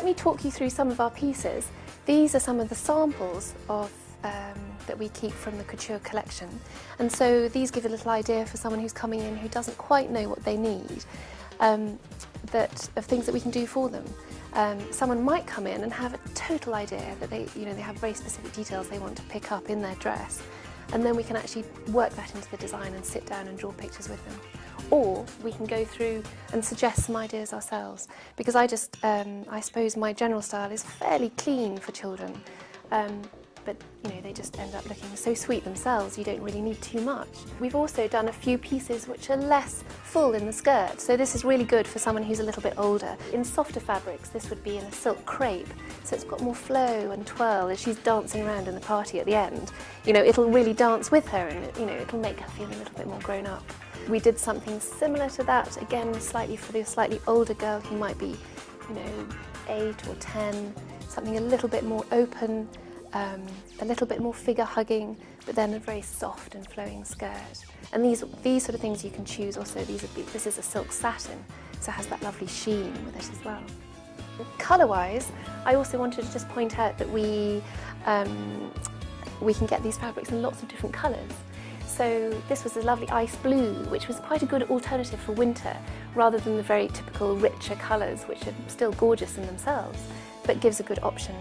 me talk you through some of our pieces. These are some of the samples of that we keep from the couture collection, and so these give a little idea for someone who's coming in who doesn't quite know what they need, of things that we can do for them. Someone might come in and have a total idea that they have very specific details they want to pick up in their dress, and then we can actually work that into the design and sit down and draw pictures with them. Or we can go through and suggest some ideas ourselves, because I suppose my general style is fairly clean for children, but they just end up looking so sweet themselves, you don't really need too much. We've also done a few pieces which are less full in the skirt, so this is really good for someone who's a little bit older. In softer fabrics, this would be in a silk crepe, so it's got more flow and twirl as she's dancing around in the party at the end. It'll really dance with her, and it'll make her feel a little bit more grown up. We did something similar to that, again slightly for the slightly older girl who might be 8 or 10, something a little bit more open, a little bit more figure hugging, but then a very soft and flowing skirt. And these sort of things you can choose also. This is a silk satin, so it has that lovely sheen with it as well. Colour-wise, I also wanted to just point out that we can get these fabrics in lots of different colours. So this was a lovely ice blue, which was quite a good alternative for winter, rather than the very typical richer colours, which are still gorgeous in themselves, but gives a good option.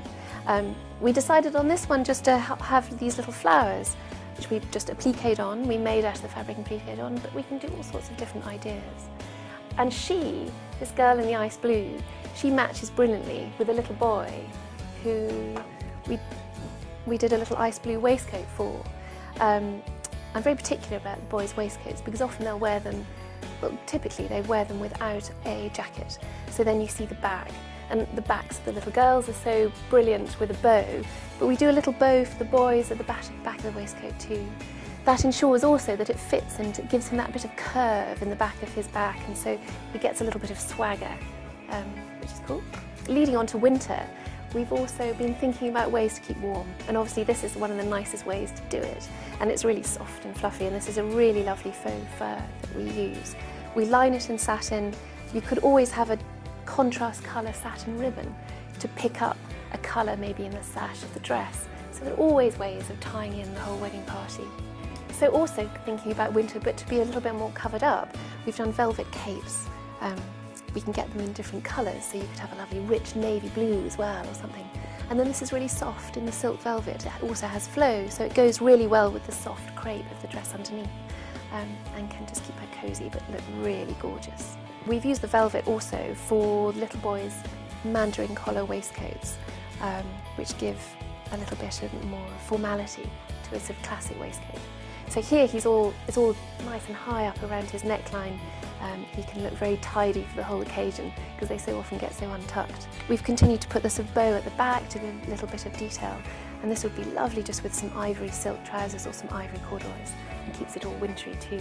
We decided on this one just to have these little flowers, which we've just appliqued on. We made out of the fabric and appliqued on, but we can do all sorts of different ideas. And this girl in the ice blue, she matches brilliantly with a little boy who we did a little ice blue waistcoat for. I'm very particular about the boys' waistcoats because often they'll wear them, well, typically they wear them without a jacket, so then you see the back. And the backs of the little girls are so brilliant with a bow, but we do a little bow for the boys at the back of the waistcoat too. That ensures also that it fits and it gives him that bit of curve in the back of his back, and so he gets a little bit of swagger, which is cool. Leading on to winter, we've also been thinking about ways to keep warm, and obviously this is one of the nicest ways to do it, and it's really soft and fluffy, and this is a really lovely faux fur that we use. We line it in satin. You could always have a contrast colour satin ribbon to pick up a colour maybe in the sash of the dress, so there are always ways of tying in the whole wedding party. So also thinking about winter, but to be a little bit more covered up, we've done velvet capes. We can get them in different colours, so you could have a lovely rich navy blue as well or something. And then this is really soft in the silk velvet. It also has flow, so it goes really well with the soft crepe of the dress underneath, and can just keep her cosy but look really gorgeous. We've used the velvet also for little boys' mandarin collar waistcoats, which give a little bit of more formality to a sort of classic waistcoat. So here it's all nice and high up around his neckline. He can look very tidy for the whole occasion because they so often get so untucked. We've continued to put the sort of bow at the back to give a little bit of detail, and this would be lovely just with some ivory silk trousers or some ivory corduroys, and keeps it all wintry too.